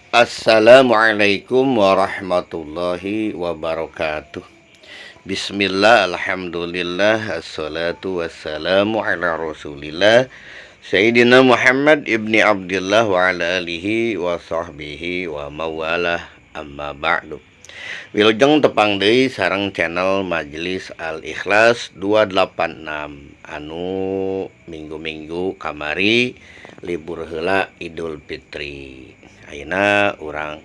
Assalamualaikum warahmatullahi wabarakatuh. Bismillah, alhamdulillah, assalatu wassalamu ala rasulillah Sayyidina Muhammad ibni Abdullah wa ala alihi wa sahbihi wa mawalah, amma ba'du. Wilujeng tepang deui sareng channel Majelis Al-Ikhlas 286 anu minggu-minggu kamari libur heula Idul Fitri. Ayeuna urang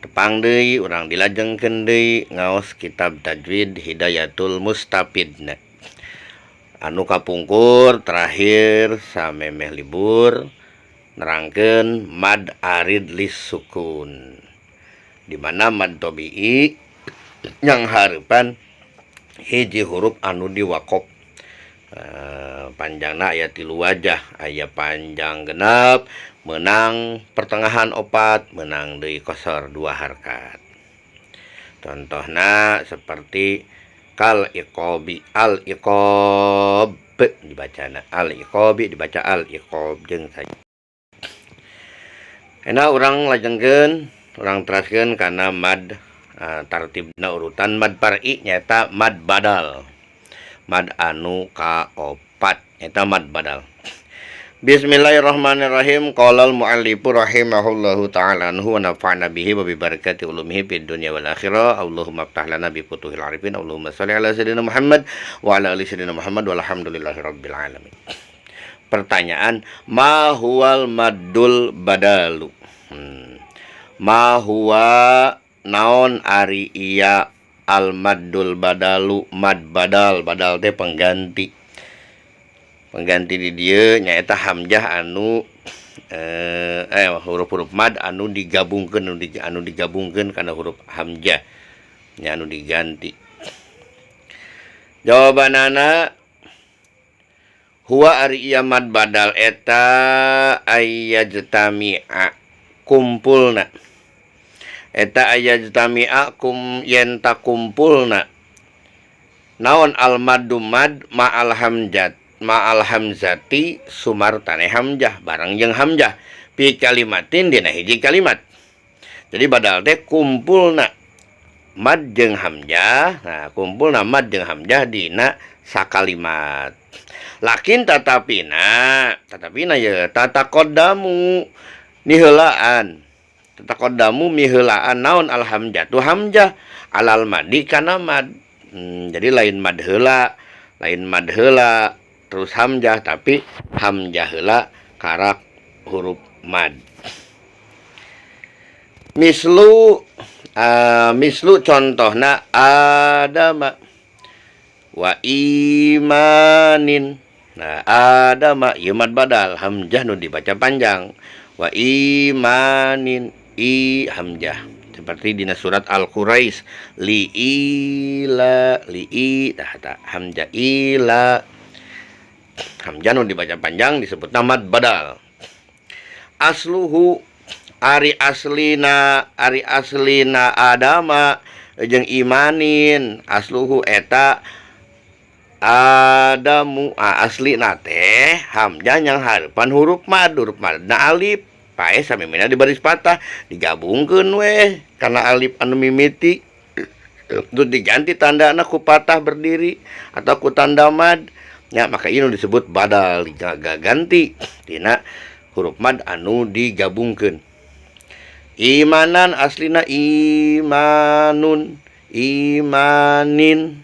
tepang deui, urang dilajengkeun deui ngaos kitab tajwid Hidayatul Mustafidna anu kapungkur terakhir samemeh libur nerangkeun mad arid lis sukun, di mana mad tabi'i yang hareupan hiji huruf anu diwakop. Panjangna aya 3 wajah, aya panjang genep, menang pertengahan 4, menang deui kosor 2 harkat. Contohna seperti kal iqobi, al iqob dibacana, al iqobi dibaca al iqob jeung saja. Enak urang lajengkeun, urang teraskeun kana mad tartibna urutan mad far'i nyata mad badal. Mad anu kaopat nyata mad badal. Bismillahirrahmanirrahim. Qalal muallifu rahimahullahu ta'ala anhu wa nafa'na bihi wa bi barakati ulumihi fid dunya wal akhirah. Allahumma iftah lana bi futuhil arifin. Allahumma shalli ala sayyidina Muhammad wa ala ali sayyidina Muhammad walhamdulillahi rabbil alamin. Pertanyaan, ma huwal maddul badalu? Ma huwa naon ari iya al maddul badalu? Mad badal, badal teh pengganti. Pengganti di dieu nyaeta hamzah anu huruf-huruf mad anu digabungkeun, anu digabungkeun kana huruf hamzah nya anu diganti. Jawabanana huwa ari ieu mad badal eta ayyajtami'a kumpulna. Eta ayyajtami'a yen ta kumpulna naon al maddu mad ma'al hamzat ma'al hamzati sumartane hamzah barang jeung hamzah fi kalimatin dina hiji kalimat. Jadi badal teh kumpulna mad jeung hamzah. Nah, kumpulna mad jeung hamzah dina sakalimat. Lakin tatapina ya tataqaddamu niheulaan. Tataqaddamu miheulaan naon al hamzatu hamzah alal madi kana mad. Jadi lain mad heula, terus hamzah, tapi hamzah heula karak huruf mad. Mislu contohna adama wa imanin. Nah, adama ieu mad badal, hamzah nu dibaca panjang. Wa imanin, i hamzah. Seperti di surat Al-Quraisy, li'ila, li'i, hamzah ila. Hamzah nu dibaca panjang disebut mad badal. Asluhu ari aslina adama jeung imanin. Asluhu eta adamu, aslina teh hamzah yang hareupan huruf mad na alif. Pae samemina di baris patah digabungkeun we karena alif anu mimiti terus diganti tandana ku patah berdiri atau ku tanda mad. Ya, maka ini disebut badal, ganti tina huruf mad anu digabungkeun. Imanan aslina imanun, imanin.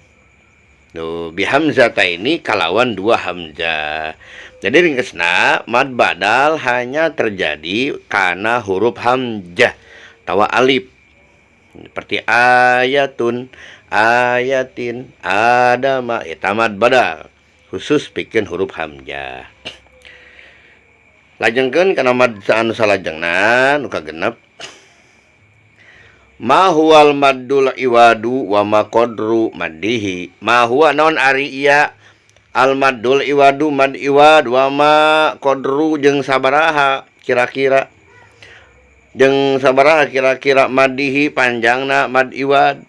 Tuh, bihamzata ini kalawan 2 hamzah. Jadi ringkasna mad badal hanya terjadi karena huruf hamzah tawa alif. Seperti ayatun, ayatin, adama, eta mad badal khusus pikeun huruf hamzah. Lajengkeun kana mad anu salajengna nu kagenep. Ma huwal maddul iwadu wa ma qadru maddihi. Ma huwa naon ari ieu al maddul iwadu mad iwad wa ma qadru jeung sabaraha kira-kira maddihi panjangna mad iwad.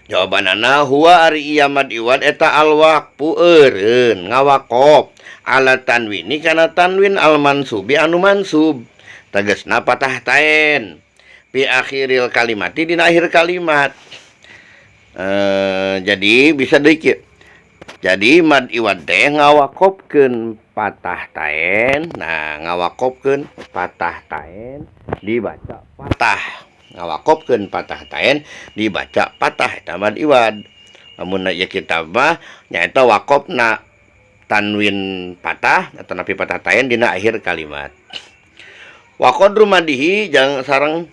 Jawabanana huwa ari ieu mad iwad eta al waqfu eureun ngawakop ala tanwini kana tanwin al mansubi anu mansub. tegasna patah taen fi akhiril kalimati dina akhir kalimat. Jadi bisa deui kieu. Jadi mad iwad teh ngawakopkeun patah taen. Nah, ngawakopkeun patah taen dibaca patah. Ngawakopkeun patah taen dibaca patah eta mad iwad. Lamun ieu kitab mah nyaeta wakopna tanwin patah atau napi patah taen dina akhir kalimat. Wa qadru madihi jang sareng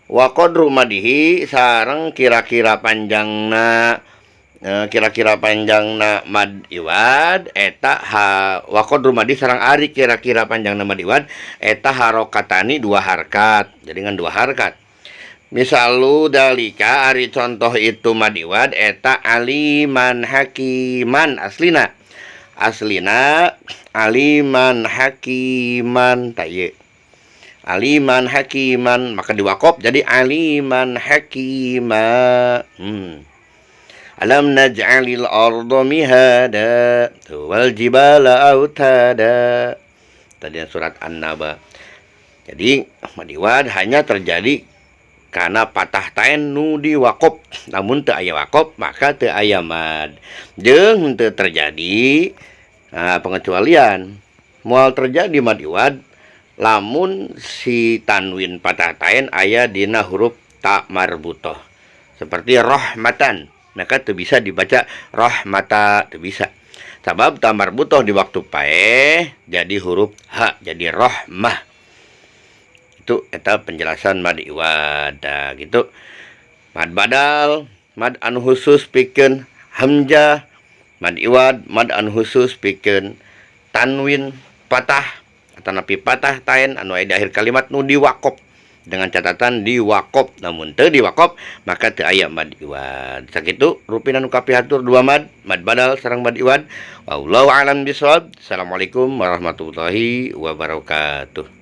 wa qadru madihi sareng kira-kira panjangna mad iwad eta wa qadru madi sareng ari kira-kira panjangna mad iwad eta harokatani 2 harkat. Jadi ngan 2 harkat. Misalu dalika ari contoh itu mad iwad eta aliman hakiman aslina aliman hakiman taye aliman hakiman maka diwakop jadi aliman hakima. Alam naj'alil arda mihada wal jibala autada tadi surat An-Naba. Jadi mad iwad hanya terjadi karena patah taen nu diwakop, namun teu aya wakop maka teu aya mad. Jeung teu terjadi pengecualian. Moal terjadi mad iwad lamun si tanwin patah taen aya dina huruf ta marbutoh. Seperti rahmatan, maka teu bisa dibaca rahmata, teu bisa. Sabab ta marbutoh di waktu paeh jadi huruf ha, jadi rahmah. Itu eta penjelasan mad iwad gitu. Mad badal, mad anu khusus pikeun hamzah, mad iwad, mad anu khusus pikeun tanwin patah atau napi patah taen anu aya di akhir kalimat nu diwakop dengan catatan diwakop. Namun teu diwakop maka teu aya mad iwad. Sakitu rupina nu kapihatur 2 mad badal sareng mad iwad. Wallahu a'lam bishawab. Assalamualaikum warahmatullahi wabarakatuh.